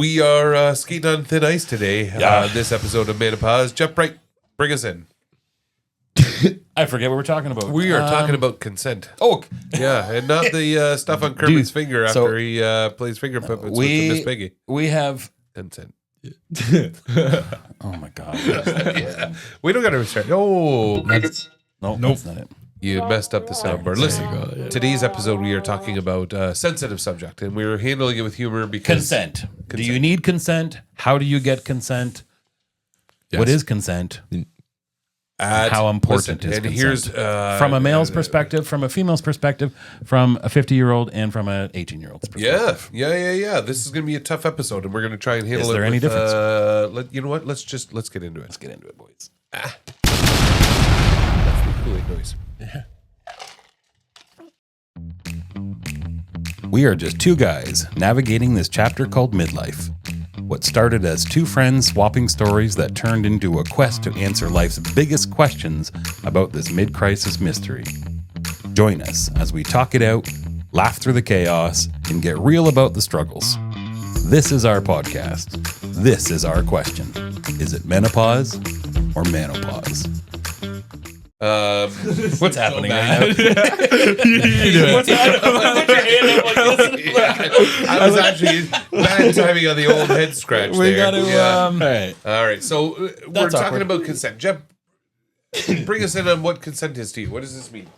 We are skating on thin ice today. This episode of Menopause. Jeff Bright, bring us in. I forget what we're talking about. We are talking about consent. Oh, Yeah, and not the stuff on Kermit's finger after he plays finger puppets with Miss Piggy. We have Consent. Oh my god! Yeah. We don't got to restart. Oh, That's not it. you messed up the soundboard. Listen, today's episode we are talking about a sensitive subject, and we're handling it with humor because Consent. Do you need consent? How do you get consent? Yes. What is consent? How important is and consent? here's From a male's perspective, from a female's perspective, from a 50-year-old, and from an 18-year-old's perspective. Yeah. This is going to be a tough episode, and we're going to try and handle it. Is there any difference? You know what? Let's get into it. Let's get into it, boys. That's the Kool-Aid noise. We are just two guys navigating this chapter called midlife. What started as two friends swapping stories that turned into a quest to answer life's biggest questions about this mid-crisis mystery. Join us as we talk it out, laugh through the chaos, and get real about the struggles. This is our podcast. This is our question. Is it menopause or menopause? What's happening right now? What's happening? I was actually bad timing on the old head scratch. We there. got to. All right. So we're That's talking awkward. about consent. Jeff, bring us in on what consent is to you. What does this mean?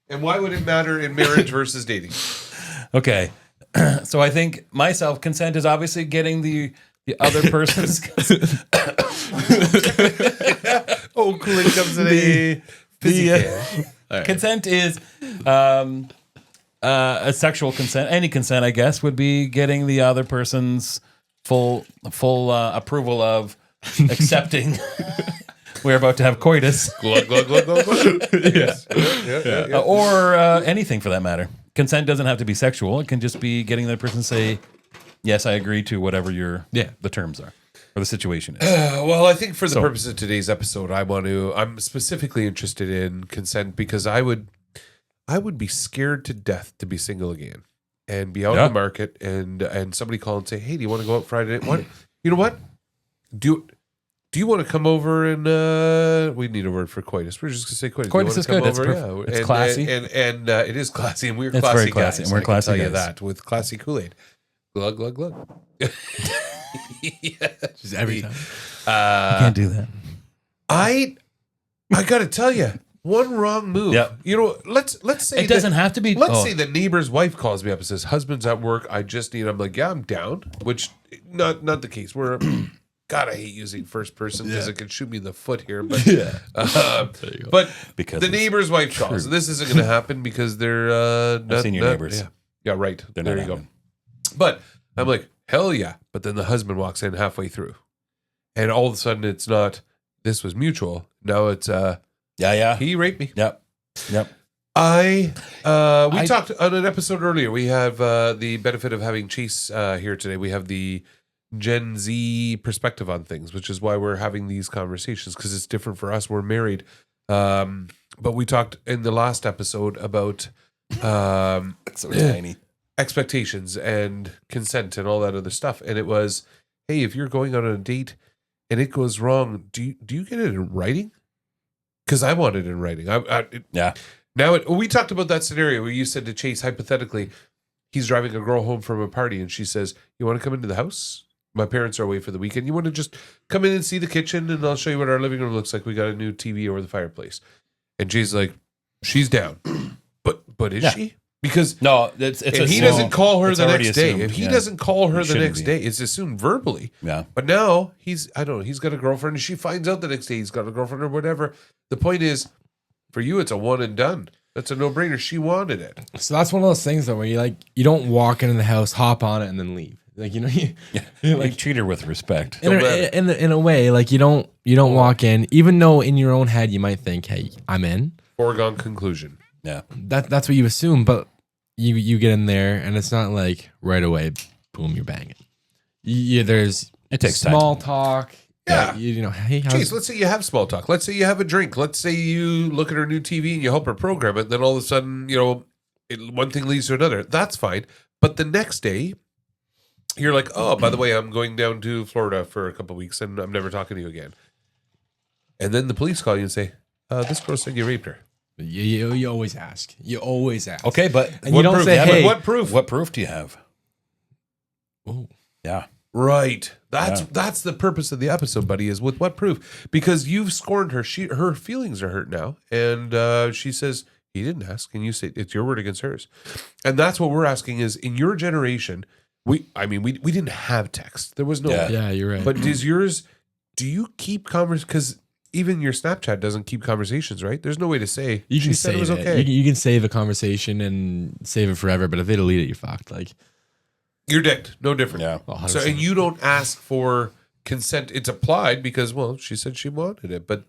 And why would it matter in marriage versus dating? Okay. So I think myself, consent is obviously getting the other person's Oh, Kool-Aid comes in consent is a sexual consent. Any consent, I guess, would be getting the other person's full approval of accepting we're about to have coitus. Glug, glug, glug, glug, glug. Yes. Yeah. Or anything for that matter. Consent doesn't have to be sexual. It can just be getting the person to say, yes, I agree to whatever the terms are or the situation is. Well, I think for the purpose of today's episode, I'm specifically interested in consent because I would be scared to death to be single again and be out in the market and somebody call and say, hey, do you want to go out Friday night? What? You know what? Do you want to come over and we need a word for coitus. We're just going to say coitus. Coitus is good. It's classy. And it is classy. And we're It's classy very classy. guys. And we're classy I can tell you guys. that with classy Kool-Aid. Glug, glug, glug. Just every time. You can't do that. I got to tell you, one wrong move. Yep. You know, let's say It doesn't have to be. Let's say the neighbor's wife calls me up and says, "Husband's at work. I just need." I'm like, "Yeah, I'm down." Which not the case. We're God, I hate using first person because it can shoot me in the foot here. But but Because the it's neighbor's wife calls. This isn't going to happen because they're not seen your neighbors. Yeah, right. They're There not you go. having. But I'm like, hell yeah. But then the husband walks in halfway through. And all of a sudden it's not, this was mutual. Now it's, he raped me. Yep. We talked on an episode earlier. We have the benefit of having Chase here today. We have the Gen Z perspective on things, which is why we're having these conversations because it's different for us. We're married. But we talked in the last episode about So tiny. expectations and consent and all that other stuff. And it was, hey, if you're going on a date and it goes wrong, do you get it in writing? Because I want it in writing. Yeah. Now we talked about that scenario where you said to Chase, hypothetically, he's driving a girl home from a party and she says, you want to come into the house? My parents are away for the weekend. You want to just come in and see the kitchen and I'll show you what our living room looks like. We got a new TV over the fireplace. And Jay's like, she's down. But is she? Because No, it's if he doesn't call her it's the already next day, assumed, if he yeah. doesn't call her He the shouldn't next be. day, it's assumed verbally. Yeah. But now he's got a girlfriend and she finds out the next day he's got a girlfriend or whatever. The point is, for you, it's a one and done. That's a no-brainer. She wanted it. So that's one of those things though, where you don't walk into the house, hop on it, and then leave. Like You like treat her with respect. in a way, like you don't walk in, even though in your own head you might think, hey, I'm in. Foregone conclusion. Yeah. That's what you assume, but you get in there and it's not like right away, boom, you're banging. There's It takes small talk. Yeah. You know, hey, Jeez, let's say you have small talk. Let's say you have a drink. Let's say you look at her new TV and you help her program it. Then all of a sudden, one thing leads to another. That's fine. But the next day, You're like, oh, by the way, I'm going down to Florida for a couple of weeks and I'm never talking to you again. And then the police call you and say, this girl said you raped her. You always ask. You always ask. Okay, but And you don't proof? say, Yeah, but hey. what proof? what proof do you have? Oh. Yeah. Right. That's the purpose of the episode, buddy, is with what proof? Because you've scorned her. Her feelings are hurt now. And she says, he didn't ask. And you say, it's your word against hers. And that's what we're asking is, in your generation, we didn't have text. There was no. Yeah, you're right. But do you keep conversations? Because even your Snapchat doesn't keep conversations, right? There's no way to say, you can she said save it was it. okay. You can save a conversation and save it forever, but if they delete it, you're fucked. Like, You're dicked. No different. Yeah. 100%. So, and you don't ask for consent. It's applied because, well, she said she wanted it. But,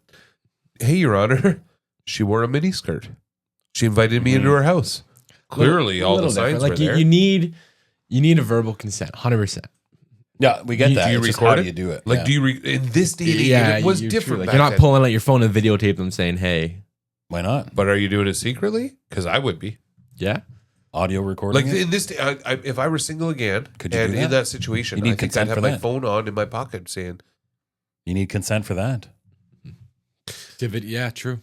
hey, Your Honor, she wore a miniskirt. She invited me into her house. Clearly, all the signs were like there. you need a verbal consent, 100%. Yeah, we get that. Do you It's just record how do it? you do it? Like, Yeah. do you in this day and age? Yeah, It was you're different. true. Like, back you're not then. pulling out your phone and videotape them saying, "Hey." Why not? But are you doing it secretly? Because I would be. Yeah. Audio recording. Like it? in this day, if I were single again, Could you and do in that? that situation, You need I think I'd consent have for my that. phone on in my pocket saying, You need consent for that. Yeah, true.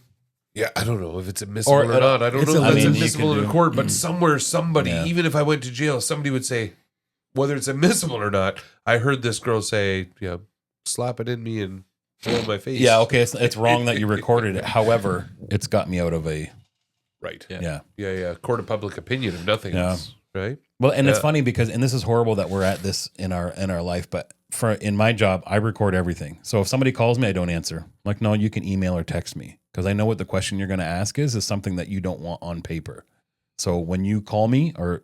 yeah, I don't know if it's admissible Or- or not. I don't it's know a- if I it's mean, you admissible can in a do- court, but somewhere, somebody, Yeah. even if I went to jail, somebody would say, whether it's admissible or not, I heard this girl say, yeah, slap it in me and blow in my face. Yeah, okay, it's wrong that you recorded it. However, it's got me out of a Right. Yeah. yeah. Court of public opinion, if nothing Yeah. else. Right? Well, and it's Yeah. funny because, and this is horrible that we're at this in our life, but in my job, I record everything. So if somebody calls me, I don't answer. I'm like, no, you can email or text me because I know what the question you're going to ask is something that you don't want on paper. So when you call me or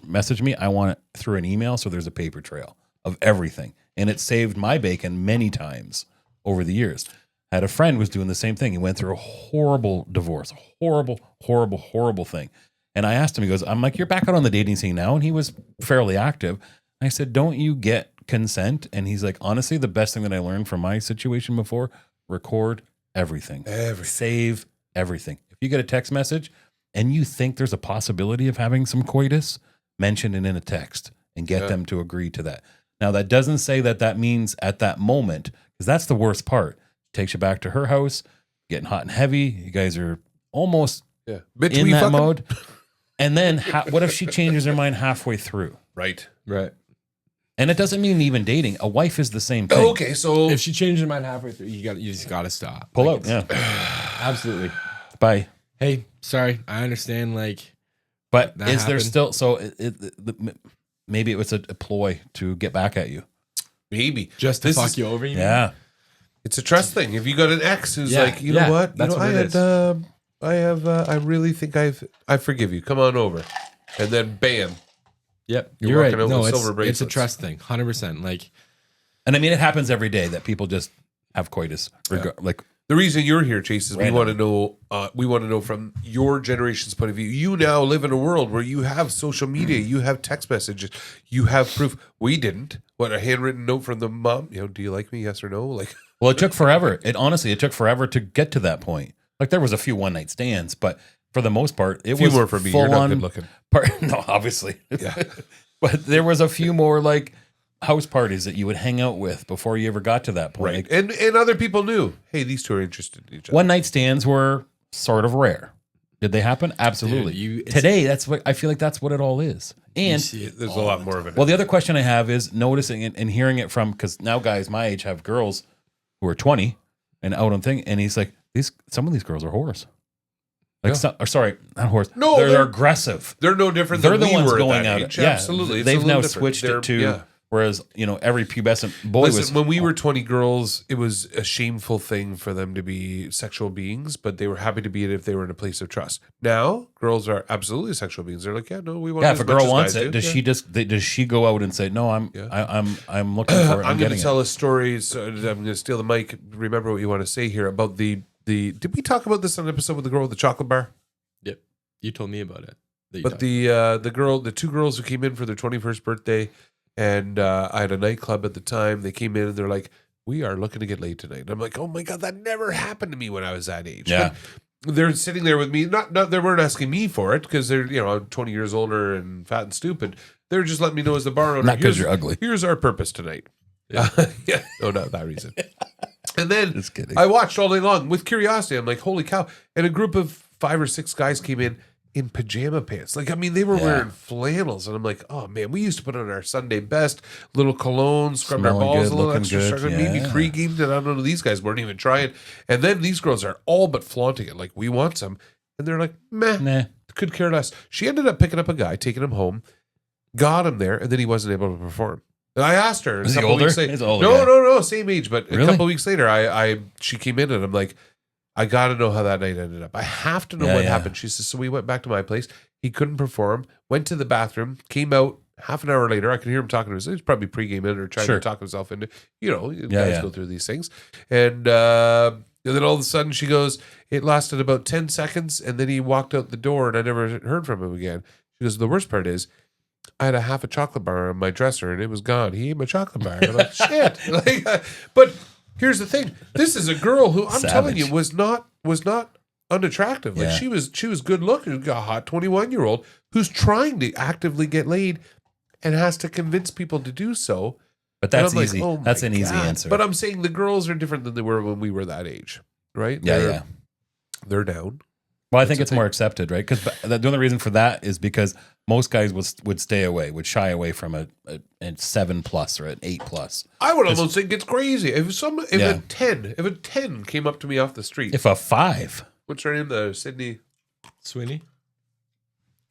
message me, I want it through an email so there's a paper trail of everything, and it saved my bacon many times over the years. I had a friend who was doing the same thing. He went through a horrible divorce, horrible thing. And I asked him, he goes, I'm like, you're back out on the dating scene now. And he was fairly active. I said, don't you get consent? And he's like, honestly, the best thing that I learned from my situation before, record everything. Save everything. If you get a text message and you think there's a possibility of having some coitus, mention it in a text and get them to agree to that. Now, that doesn't say that means at that moment, because that's the worst part. Takes you back to her house, getting hot and heavy. You guys are almost Bitch, in we that fucking- mode. And then what if she changes her mind halfway through? Right. Right. And it doesn't mean even dating. A wife is the same thing. Okay, so If she changes her mind halfway through, you just gotta stop. Pull Like, out. Yeah. Absolutely. Bye. Hey, sorry. I understand. Like, But That is there happened. still, so maybe it was a ploy to get back at you. maybe just to This fuck is- you over. You mean? Yeah. It's a trust thing. If you got an ex who's Yeah, like, you know yeah, what, that's what it is. I really think I forgive you. Come on over, and then bam, Yep. You're You're right. walking out No, with it's silver a bracelets. trust thing. 100%. Like, And I mean, it happens every day that people just have coitus. Like, the reason you're here, Chase, is Random. we want to know from your generation's point of view. You now live in a world where you have social media, you have text messages, you have proof. We didn't. What, a handwritten note from the mom? You know, do you like me? Yes or no? Like, well, it took forever. It took forever to get to that point. Like, there was a few one night stands, but for the most part, it few was more for me. full You're not on good looking. No, obviously. Yeah. But there was a few more like house parties that you would hang out with before you ever got to that point. Right. Like, And other people knew, hey, these two are interested in each other. one night stands were sort of rare. Did they happen? Absolutely. Dude, Today, that's what I feel like that's what it all is. you And see it There's a all lot the more time. of it. well, the other question I have is noticing it and hearing it from, because now guys my age have girls who are 20 and out on thing, and he's like, some of these girls are whores. Like, or sorry, not whores. No, they're they're- aggressive. They're no different They're than the we ones were going at that out. age. Yeah, Absolutely. It's a They've little now different. switched They're- it to, yeah. whereas, every pubescent boy Listen, was. when we were 20 girls, it was a shameful thing for them to be sexual beings, but they were happy to be it if they were in a place of trust. Now, girls are absolutely sexual beings. They're like, yeah, no, we want. Yeah, it if as a much girl as wants guys it, do. does Yeah. does she go out and say, no, I'm looking for it. I'm going getting to tell a story. So I'm going to steal the mic. Remember what you want to say here about the. Did we talk about this on an episode with the girl with the chocolate bar? Yep. You told me about it. But the two girls who came in for their 21st birthday, and I had a nightclub at the time. They came in and they're like, "We are looking to get laid tonight." And I'm like, "Oh my god, that never happened to me when I was that age." Yeah. But they're sitting there with me. Not they weren't asking me for it because they're I'm 20 years older and fat and stupid. They're just letting me know as the bar owner. Not because you're ugly. Here's our purpose tonight. Yeah. No, not that reason. And then Just kidding. I watched all day long with curiosity. I'm like, holy cow! And a group of 5 or 6 guys came in pajama pants. Like, I mean, they were wearing flannels, and I'm like, oh man, we used to put on our Sunday best, little cologne, scrub our Smelling balls good, a little looking extra, good, sugar, maybe yeah. pre-gamed, and I don't know. These guys weren't even trying. And then these girls are all but flaunting it, like we want some, and they're like, meh. Nah. Could care less. She ended up picking up a guy, taking him home, got him there, and then he wasn't able to perform. And I asked her. Is a he couple older? Weeks later, He's an older no, guy. no, same age. But Really? a couple weeks later, she came in and I'm like, I got to know how that night ended up. I have to know what happened. She says, so we went back to my place. He couldn't perform. Went to the bathroom. Came out half an hour later. I could hear him talking to himself. He's probably pre-game in or trying to talk himself into. Guys go through these things. And then all of a sudden she goes, it lasted about 10 seconds, and then he walked out the door, and I never heard from him again. She goes, the worst part is, I had a half a chocolate bar on my dresser, and it was gone. He ate my chocolate bar. And I'm like, shit. But here's the thing: this is a girl who I'm telling you was not unattractive. Like she was good looking, a hot 21-year-old who's trying to actively get laid, and has to convince people to do so. But that's like, easy. oh my That's an easy God. answer. But I'm saying the girls are different than they were when we were that age, right? Yeah. They're down. Well, I think it's more accepted, right? Because the only reason for that is because most guys would stay away, would shy away from a 7+ or an 8+. I would almost think it's crazy if a 10 came up to me off the street. If a 5, What's her name? The Sydney Sweeney.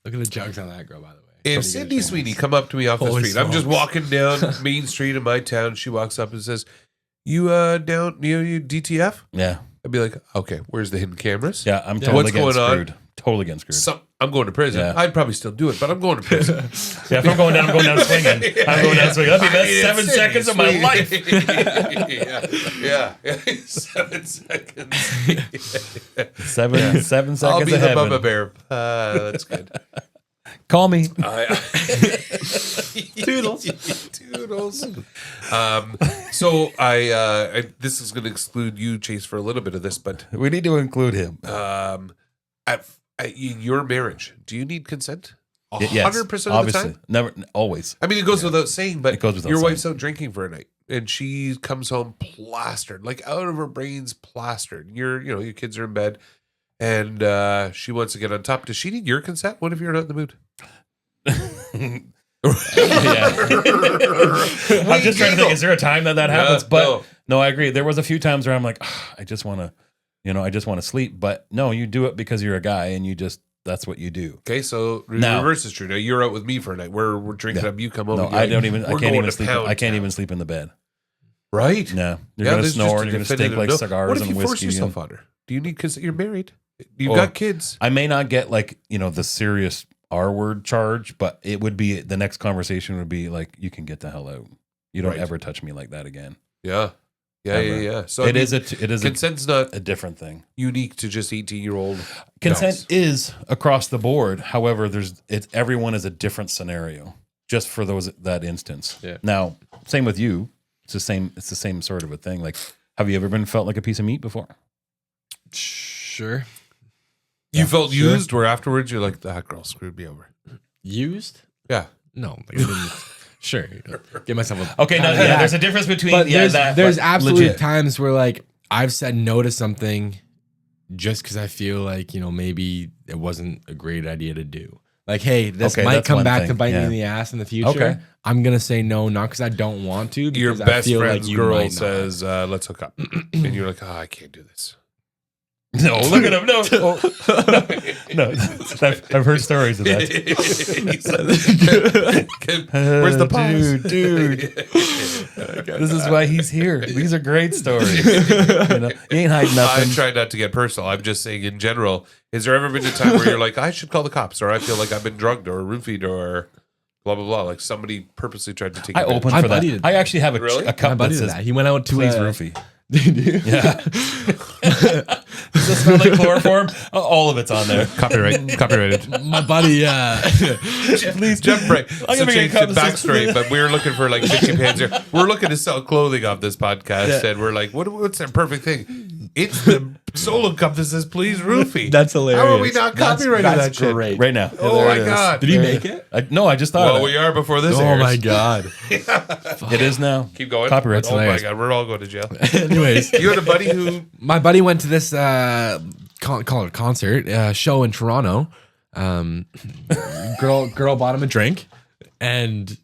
Look at the jugs on that girl, by the way. If Sydney Sweeney come up to me off the Holy street, I'm just smokes. walking down Main Street in my town. She walks up and says, "You down near you DTF?" yeah, I'd be like, "Okay, where's the hidden cameras?" yeah, I'm totally What's getting going on? screwed. Totally getting screwed. I'm going to prison. Yeah. I'd probably still do it, but I'm going to prison. Yeah, if I'm going down swinging. I'm going down swinging. That'd be the best 7 seconds of my life. yeah. 7 seconds. 7 seconds I'll be of the heaven. Bubba Bear. That's good. Call me. Toodles. Toodles. So I this is going to exclude you, Chase, for a little bit of this, but We need to include him. in your marriage, do you need consent? 100% Yes, of the obviously. time? Never, always. I mean, it goes without saying, but It goes without your saying. wife's out drinking for a night and she comes home plastered, like out of her brains plastered. Your kids are in bed and she wants to get on top. Does she need your consent? What if you're not in the mood? I'm just trying to think, is there a time that happens? But no, I agree. There was a few times where I'm like, I just want to sleep. But no, you do it because you're a guy and that's what you do. Okay, so Now- reverse is true. Now you're out with me for a night. We're drinking up. You come over. No, you're I like, can't even to sleep. Pound I can't Town. even sleep in the bed. Right? No, you're gonna there's snore. just a You're gonna stink definitive like no. cigars What if and you force whiskey. yourself on her? Do you need consent? You're married. You've Or- got kids. I may not get the serious R word charge, but it would be the next conversation would be like, you can get the hell out. You don't Right. ever touch me like that again. Yeah. Ever. So It is consent's not a different thing. unique to just 18-year-old. Consent is across the board. However, everyone is a different scenario just for that instance. Yeah. Now, same with you. It's the same sort of a thing. Like, have you ever felt like a piece of meat before? Sure. You felt used, where afterwards you're like, that girl screwed me over. Used? Yeah. No. Like, I didn't, sure. Give myself a Okay, now pat on the back. there's a difference between But there's but absolutely legit. times where like I've said no to something just because I feel like maybe it wasn't a great idea to do. Like, hey, this Okay, might that's come one back thing. to bite me Yeah. in the ass in the future. Okay. I'm gonna say no, not because I don't want to. Your Because I best feel friend's like you girl might not. says, let's hook up. And you're like, I can't do this. No, look at him. No, no. I've heard stories of that. Where's the pause? dude? This is why he's here. These are great stories. You ain't hiding I nothing. try not to get personal. I'm just saying in general, has there ever been a time where you're like, I should call the cops, or I feel like I've been drugged or roofied or blah, blah, blah. Like somebody purposely tried to take I advantage. opened My for that. buddy did I actually have Really? a My cup that buddy did says, that. He went out to please a roofie. Did you? Yeah. Does it smell like chloroform? All of it's on there. Copyrighted. My buddy, Please, Jeff Bray. I'm So gonna change get the cups. backstory, but we're looking for like 50 pants here. We're looking to sell clothing off this podcast, and we're like, what's our perfect thing? It's the solo cup that says "Please Roofie." That's hilarious. How are we not copyrighting that shit? Great. Right now. Oh There my it is. god! Did he make it? No, I just thought Well, of we it. are before this Oh airs. my god. It is now. Keep going. Copyrights. Oh my hilarious. god, we're all going to jail. Anyways, You had a buddy who my buddy went to this call it a concert show in Toronto. Girl bought him a drink, and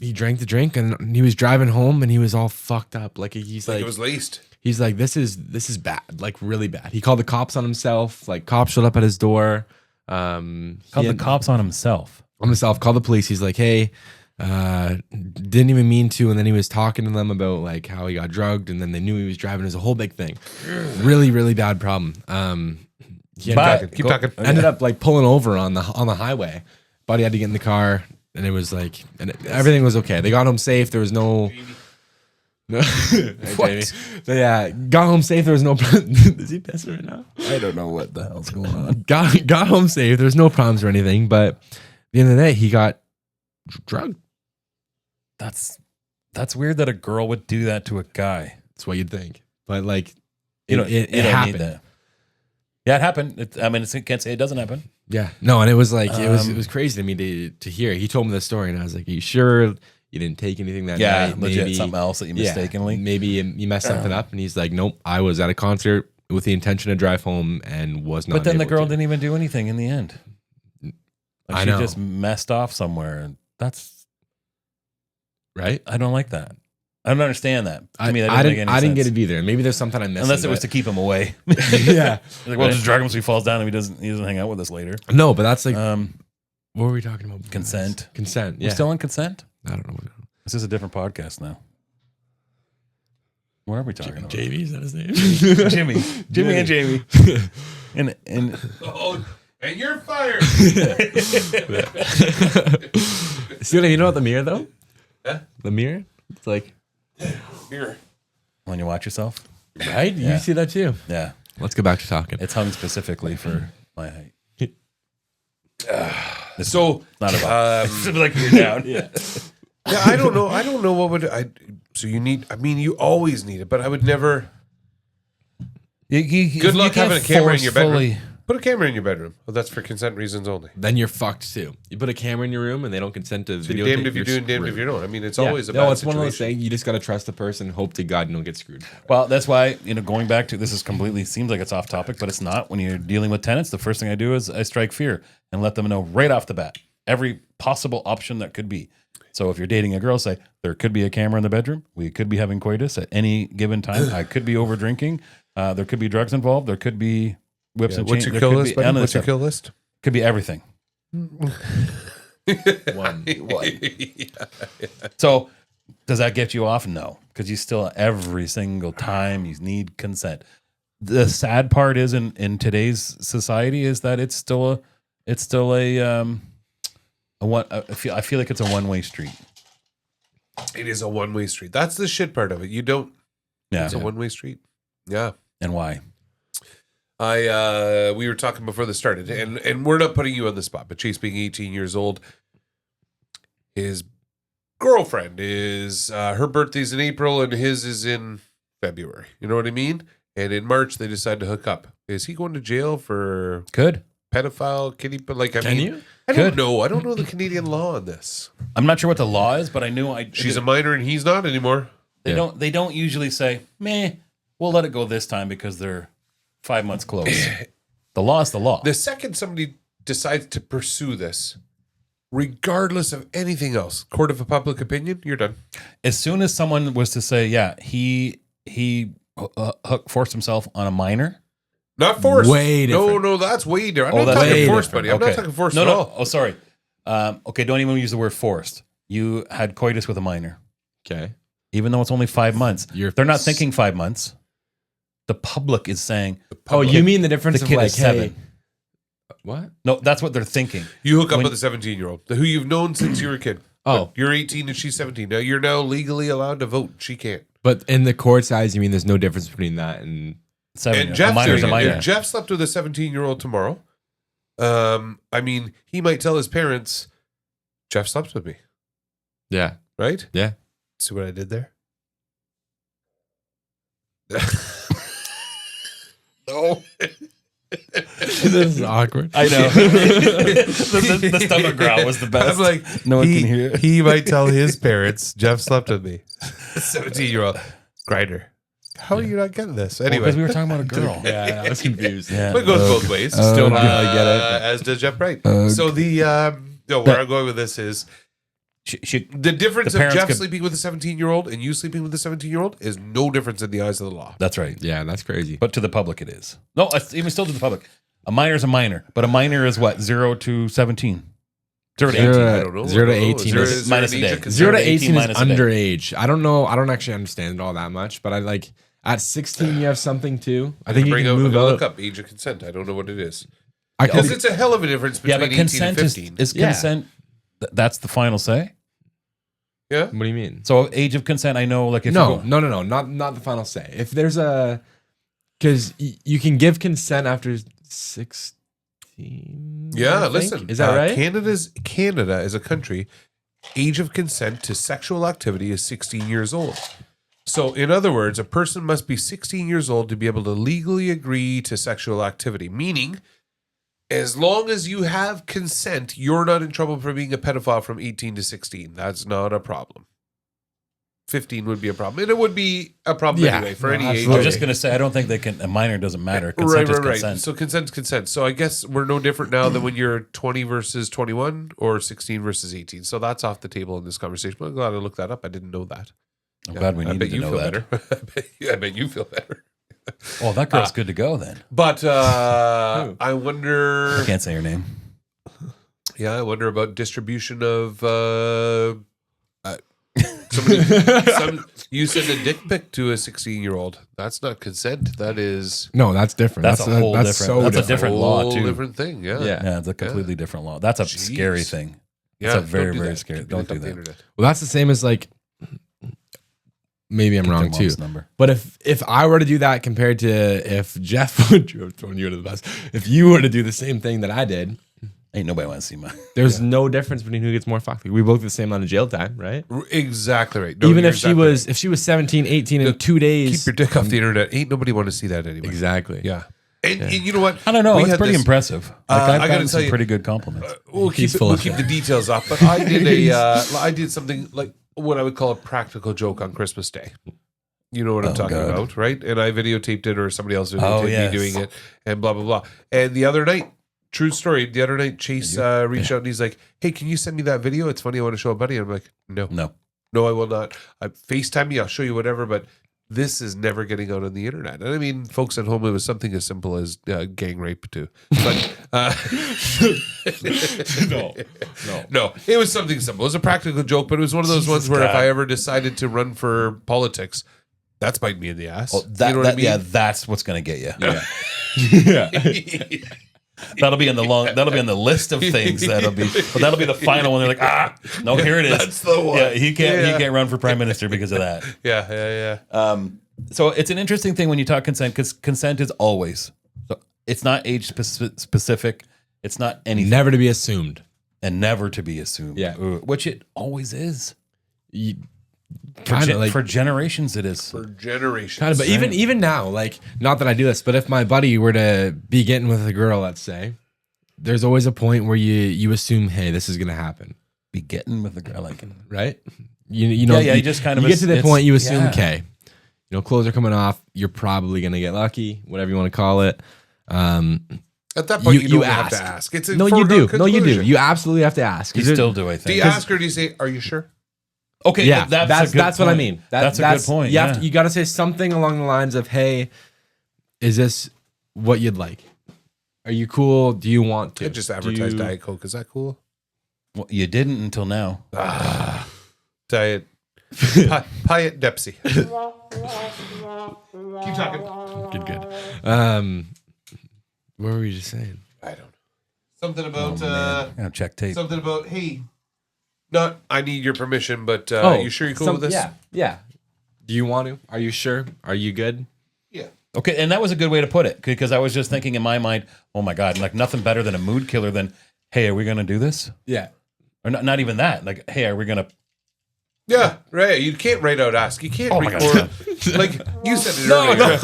he drank the drink, and he was driving home, and he was all fucked up. Like he's like like it was laced. he's like this is bad, like really bad. He called the cops on himself. Like cops showed up at his door. Called the cops on himself. Called the police. He's like, hey, didn't even mean to. And then he was talking to them about like how he got drugged, and then they knew he was driving. It was a whole big thing. Really, really bad problem. He Keep talking. ended up like pulling over on the highway. Buddy had to get in the car, and it was like, everything was okay. They got home safe. There was no. Hey, Jamie. So, yeah, got home safe. There was no. Is he pissing right now? I don't know what the hell's going on. Got home safe. There's no problems or anything. But at the end of the day, he got drugged. That's weird that a girl would do that to a guy. That's what you'd think. But like, You don't it need happened. that. Yeah, it happened. I can't say it doesn't happen. Yeah, no, and it was like it was crazy to me to hear. He told me the story, and I was like, "Are you sure you didn't take anything that Yeah, night? legit something else that you mistakenly. maybe you messed something up." And he's like, "Nope, I was at a concert with the intention to drive home and was not." But then the able girl to." didn't even do anything in the end. Like I she know. just messed off somewhere, and that's right. I don't like that. I don't understand that. To me, that I doesn't make any didn't. I didn't sense. get it either. Maybe there's something I'm missing. Unless it was but- to keep him away. yeah. Like, well, just drag him so he falls down and he doesn't hang out with us later. No, but that's like what were we talking about? Consent. Consent. We're Yeah. still on consent? I don't know. This is a different podcast now. What are we talking about? JB, is that his name? Jimmy and Jamie. And Oh, and you're fired. See what you know about the mirror though? Huh? The mirror? It's like Here. when you watch yourself, right? Yeah. You see that too. yeah, Let's go back to talking. it's hung specifically for my height. So Not about like you're down. Yeah. yeah, I don't know. I don't know what would I. So you need. I mean, you always need it, but I would never. Good luck having a camera in your bedroom. Put a camera in your bedroom. Well, that's for consent reasons only. Then you're fucked too. You put a camera in your room and they don't consent to So videotape. damned if you you're do and damned if screwed. you don't. I mean, it's Yeah. always a no. bad It's one of those situation. things. You just gotta trust the person. Hope to God you don't get screwed. Well, that's why, going back to this is completely seems like it's off topic, but it's not. When you're dealing with tenants, the first thing I do is I strike fear and let them know right off the bat every possible option that could be. So if you're dating a girl, say there could be a camera in the bedroom. We could be having coitus at any given time. I could be over drinking. There could be drugs involved. There could be whips and What's chains. your There kill could list, be buddy? endless What's your stuff. kill list? Could be everything. One. So does that get you off? No, because you still every single time you need consent. The sad part is in today's society is that it's still a one. I feel like it's a one-way street. It is a one-way street. That's the shit part of it. You don't. Yeah, It's a one-way street. Yeah. and why? We were talking before this started, and we're not putting you on the spot, but Chase being 18 years old, his girlfriend is her birthday's in April and his is in February. You know what I mean? And in March they decide to hook up. Is he going to jail for Good. pedophile? Can he? But like, I Can mean, you? I don't Good. know. I don't know the Canadian law on this. I'm not sure what the law is, but I knew She's a minor and he's not anymore. They don't usually say, meh, we'll let it go this time because they're 5 months close. The law is the law. The second somebody decides to pursue this, regardless of anything else, court of public opinion, you're done. As soon as someone was to say, yeah, he forced himself on a minor. Not forced. Way different. No, that's way different. Oh, I'm not that's talking way forced, different. buddy. I'm not Okay. talking forced No, at no. all. Oh, sorry. Okay, don't even use the word forced. You had coitus with a minor, Okay. even though it's only 5 months. You're- They're not thinking 5 months. The public is saying, Oh, you mean the difference the of kid like is 7. hey, what? No, that's what they're thinking. You hook up When- with a 17-year-old who you've known since you were a kid. Oh. But you're 18 and she's 17. Now you're now legally allowed to vote. She can't. But in the court size, you mean there's no difference between that and 7. And a Jeff's minor's doing a it. minor. If Jeff slept with a 17-year-old tomorrow, I mean, he might tell his parents, Jeff slept with me, yeah, right? yeah. See what I did there? No, no. This is awkward. I know. the stomach growl was the best. I'm like, no one can hear it. He might tell his parents, Jeff slept with me. 17-year-old grinder. How are you not getting this? Anyway, Because we were talking about a girl. Yeah, I was confused. Yeah. it goes both ways. Still don't really get it. As does Jeff Bright. So where I'm going with this is the difference the of parents Jeff could- sleeping with a 17-year-old and you sleeping with a 17-year-old is no difference in the eyes of the law. That's right. Yeah, that's crazy. But to the public, it is. No, even still to the public. A minor is a minor, but a minor is what? 0 to 17. 0 to 18. I don't know. 0 to I don't know. 18 Is there minus an a age day. of consent? 0 to 18 18 is minus a day. underage. I don't know. I don't actually understand it all that much, but I like at 16 you have something too. I think you Bring can out, move look out. up age of consent. I don't know what it is. I Because could, it's a hell of a difference Yeah, between but 18 and consent 15. is Yeah. consent. That's the final say. Yeah. what do you mean? So age of consent, I know. Like if No, you no, not the final say. If there's a, because you can give consent after 16. Yeah, I think. listen. Is that right? Canada as a country, age of consent to sexual activity is 16 years old. So, in other words, a person must be 16 years old to be able to legally agree to sexual activity. Meaning, as long as you have consent, you're not in trouble for being a pedophile from 18 to 16. That's not a problem. 15 would be a problem. And it would be a problem Yeah, anyway for no, any age. absolutely. I was just going to say, I don't think they can. A minor doesn't matter. Consent is consent. So consent's consent. So I guess we're no different now than when you're 20 versus 21 or 16 versus 18. So that's off the table in this conversation. I'm glad I looked that up. I didn't know that. I'm glad we I needed bet to you know feel that. better. I bet you feel better. Oh, that girl's good to go then. But I wonder. I can't say her name. Yeah, I wonder about distribution of. You send a dick pic to a 16-year-old. That's not consent. That is No, that's different. That's a whole different- So that's a different. different law, whole too. different thing. Yeah. Yeah. Yeah, it's a completely different law. That's a Jeez. scary thing. Yeah, That's a very, don't do very that. scary. Keep Don't it do off the that. internet. Well, that's the same as like. Maybe I'm Get wrong their too. mom's number. But if I were to do that compared to if Jeff would have thrown you under the bus, if you were to do the same thing that I did, Ain't nobody want to see mine. there's no difference between who gets more fucked. We both get the same amount of jail time, right? Exactly right. No, Even you're if she exactly was right. if she was 17, 18 in 2 days. Keep your dick off the internet. Ain't nobody want to see that anyway. Exactly. Yeah. And you know what? I don't know. We It's had pretty this- impressive. Like, I I've gotta gotten tell some you- pretty good compliments. We'll He's keep full we'll of keep shit. the details off. But I did I did something like what I would call a practical joke on Christmas Day. You know what I'm talking God. about, right? And I videotaped it, or somebody else videotaped Oh, yes. me doing it, and blah blah blah. And the other night, true story. The other night, Chase reached out and he's like, "Hey, can you send me that video? It's funny. I want to show a buddy." And I'm like, "No, No. no, I will not. I FaceTime me. I'll show you whatever, but." This is never getting out on the internet. And I mean, folks at home, it was something as simple as gang rape too. But no, it was something simple. It was a practical joke, but it was one of those ones where if God. I ever decided to run for politics, that's biting me in the ass. Oh, that, you know what I mean? Yeah, that's what's going to get you. Yeah. That'll be in the That'll be on the list of things. That'll be the final one. They're like, no, here it is. That's the one. Yeah, he can't Yeah. run for prime minister because of that. Yeah. So it's an interesting thing when you talk consent, because consent is always. So it's not age specific. It's not anything, Never to be assumed. and never to be assumed. Yeah. Which it always is. Kind of like For generations, it is. For generations. kind of, but even now, like not that I do this, but if my buddy were to be getting with a girl, let's say, there's always a point where you assume, hey, this is gonna happen, Be getting with a girl like right? You know, you just kind of get to the it's- point you assume, yeah. okay, clothes are coming off, you're probably gonna get lucky, whatever you want to call it. At that point, you don't have to ask. ask. It's a No, you foregone do. No, you do. conclusion. You absolutely have to ask. You still do, I think. Do you ask her? Do you say, "Are you sure"? Okay, Yeah, that's a good that's what I point. mean. That's a good point. You got to say something along the lines of, "Hey, is this what you'd like? Are you cool? Do you want to?" I just advertise Diet Coke. Is that cool? Well, you didn't until now. Diet. Pyatt Dempsey. Keep talking. Good. What were we just saying? I don't know. Something about I'm gonna check tape. something about hey, not I need your permission, but you sure you're cool with this? Yeah. Do you want to? Are you sure? Are you good? Yeah. Okay, and that was a good way to put it, because I was just thinking in my mind, oh my God, like nothing better than a mood killer than, hey, are we gonna do this? Yeah. Or not even that. Like, hey, are we gonna? Yeah, right. You can't write out ask. You can't Oh my record. Like you said it earlier.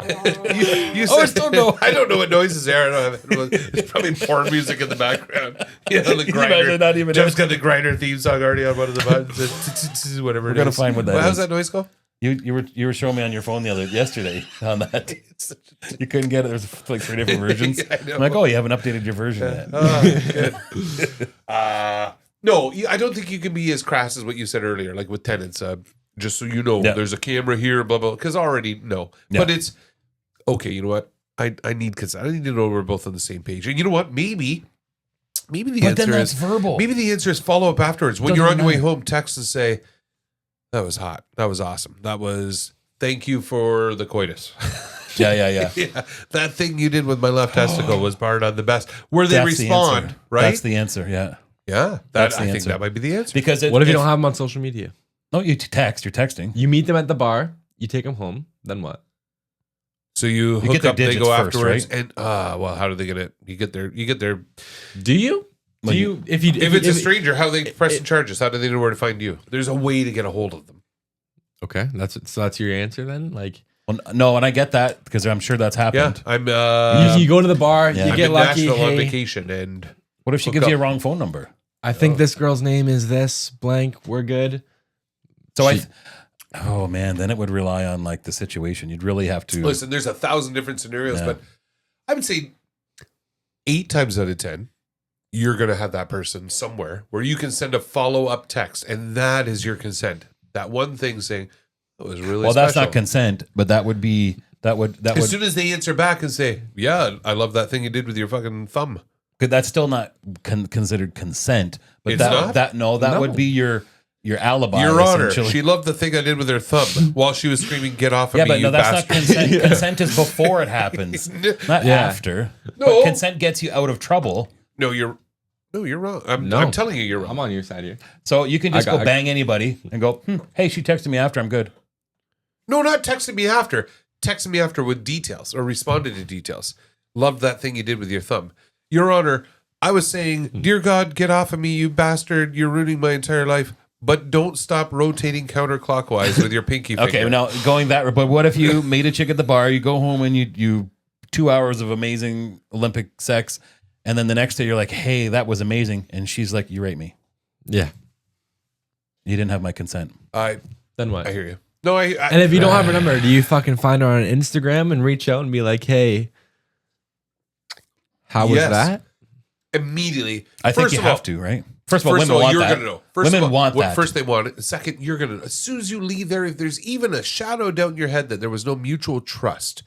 You Oh, I said, still know. I don't know what noises are. I don't have it. It's probably porn music in the background. Yeah, the you grinder. imagine not even Jeff's got the grinder theme song already on one of the buttons. Whatever. We're gonna find what that How's is. that noise go? You were showing me on your phone yesterday on that. You couldn't get it. There's like 3 different versions. Yeah, I know. I'm like, oh, you haven't updated your version yet. Good. No, I don't think you can be as crass as what you said earlier, like with tenants. Just so you know, Yeah. there's a camera here, blah, blah, because already, no. Yeah. But it's, okay, you know what? I need consent. I need to know we're both on the same page. And you know what? Maybe the But then answer that's is, verbal. maybe the answer is follow up afterwards. When Doesn't you're on your way matter. home, text and say, that was hot. That was awesome. That was, thank you for the coitus. Yeah. Yeah, that thing you did with my left testicle was part on the best. Where they That's the respond, answer. right? That's the answer. Yeah. Yeah, That's the I think answer. that might be the answer. Because What if you don't have them on social media? No, you text. You're texting. You meet them at the bar, you take them home, then what? So you hook get their up, they digits go first, afterwards, right? and well, how do they get it? You get their. Do you? Well, Do you? If If it's a stranger, how they press and charges? How do they know where to find you? There's a way to get a hold of them. Okay, that's your answer then. Like Well, no, and I get that because I'm sure that's Yeah, happened. I'm. you go to the bar, Yeah. you I'm get in lucky. Nashville on Hey, vacation, and What if she Hook gives you up. a wrong phone number? I think this girl's name is this blank. We're good. So She- oh man, then it would rely on like the situation. You'd really have to. listen, there's 1,000 different scenarios, Yeah. but I would say 8 times out of 10, you're going to have that person somewhere where you can send a follow up text, and that is your consent. That one thing saying, "That was really Well, that's special." not consent, but that would be that would As soon as they answer back and say, "Yeah, I love that thing you did with your fucking thumb," that's still not considered consent. But It's not? that No. would be your alibi. Your Honor, essentially. she loved the thing I did with her thumb while she was screaming, "Get off of Yeah, me, but you no, that's bastard!" not consent. Consent is before it happens, not Yeah. after. No. But consent gets you out of trouble. No, you're wrong. No. I'm telling you, you're wrong. I'm on your side here. So you can just I got- go bang anybody and go, hey, she texted me after. I'm good. No, not texting me after. Texting me after with details or responded to details. Loved that thing you did with your thumb. Your Honor, I was saying, "Dear God, get off of me, you bastard. You're ruining my entire life." But don't stop rotating counterclockwise with your pinky finger. Okay, now going that, but what if you meet a chick at the bar, you go home and you 2 hours of amazing Olympic sex, and then the next day you're like, hey, that was amazing, and she's like, you raped me. Yeah. You didn't have my consent. Then what? I hear you. No, And if you don't have her number, do you fucking find her on Instagram and reach out and be like, hey, how was Yes. that? immediately. I think First you of all- have to, right? First of all, First women of all, want you're that. gonna know. First Women of all, want that. First, they want it. Second, you're gonna. As soon as you leave there, if there's even a shadow of doubt in your head that there was no mutual trust,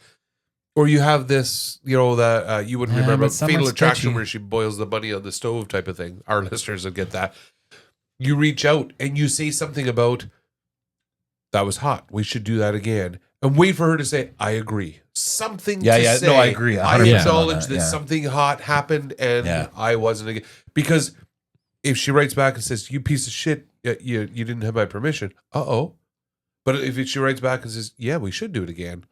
or you have this, that you wouldn't Yeah, remember but some Fatal are Attraction, sketchy. where she boils the bunny on the stove type of thing. Our listeners will get that. You reach out and you say something about, "That was hot. We should do that again." And wait for her to say, "I agree." Something Yeah, to yeah. say. No, I agree. I 100% on acknowledge that, that yeah. something hot happened and Yeah. I wasn't again. Because if she writes back and says, "You piece of shit, you didn't have my permission," But if she writes back and says, "Yeah, we should do it again,"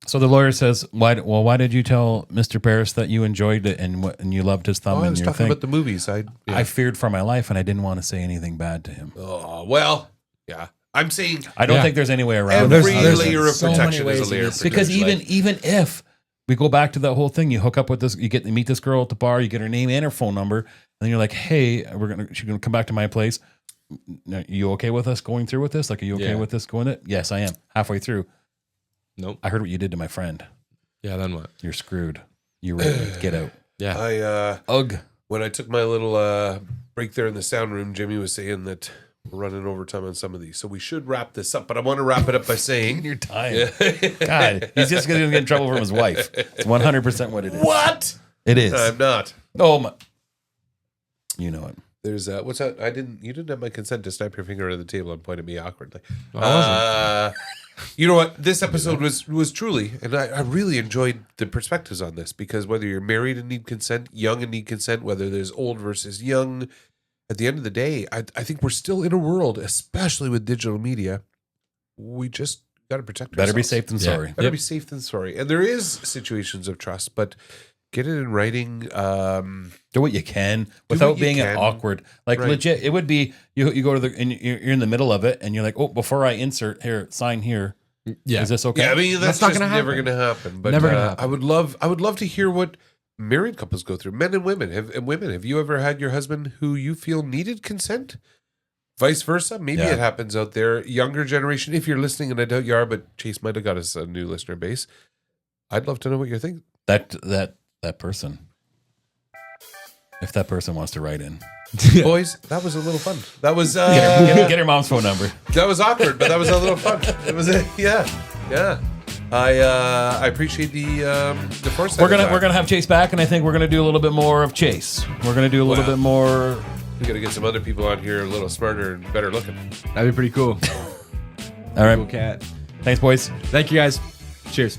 So the lawyer says, why did you tell Mr. Paris that you enjoyed it and you loved his thumb I and was your talking thing? about the movies. I feared for my life and I didn't want to say anything bad to him. Oh, well, yeah. I'm saying I don't Yeah. think there's any way around every it. there's layer of so many protection ways is a in layer of this protection. Because even if we go back to that whole thing, you hook up with this, you meet this girl at the bar, you get her name and her phone number, and then you're like, hey, she's gonna come back to my place. Are you okay with us going through with this? Like, are you okay Yeah. with this going it? Yes, I am. Halfway through, Nope. I heard what you did to my friend. Yeah, then what? You're screwed. You ready? Get out. Yeah. Ugh. When I took my little break there in the sound room, Jimmy was saying that we're running overtime on some of these, so we should wrap this up. But I want to wrap it up by saying, Your time. God, he's just gonna get in trouble from his wife. It's 100% what it is. "What? It is. I'm not." Oh my. You know it. There's what's that? You didn't have my consent to snap your finger at the table and point at me awkwardly. I You know what? This episode was truly, and I really enjoyed the perspectives on this, because whether you're married and need consent, young and need consent, whether there's old versus young, at the end of the day, I think we're still in a world, especially with digital media, we just got to protect ourselves. Better be safe than Yeah. sorry. Better be safe than sorry. And there is situations of trust, but get it in writing. Do what you can what without you being can. awkward. Like Right. legit, it would be you go to and you're in the middle of it and you're like, oh, before I insert here, sign here. Yeah. Is this okay? Yeah, I mean that's That's not just gonna never happen. going to happen. But Never gonna happen. I would love to hear what married couples go through, men and women. Have you ever had your husband who you feel needed consent? Vice versa. Maybe Yeah. it happens out there. Younger generation, if you're listening, and I doubt you are, but Chase might have got us a new listener base. I'd love to know what you're thinking. That person. If that person wants to write in. Boys, that was a little fun. That was Get her mom's phone number. that was awkward, but that was a little fun. It was yeah. I appreciate the foresight. We're gonna have Chase back, and I think we're gonna do a little bit more of Chase. We're gonna do a little bit more. We got to get some other people on here a little smarter and better looking. That'd be pretty cool. All right. Cool cat. Thanks, boys. Thank you guys. Cheers.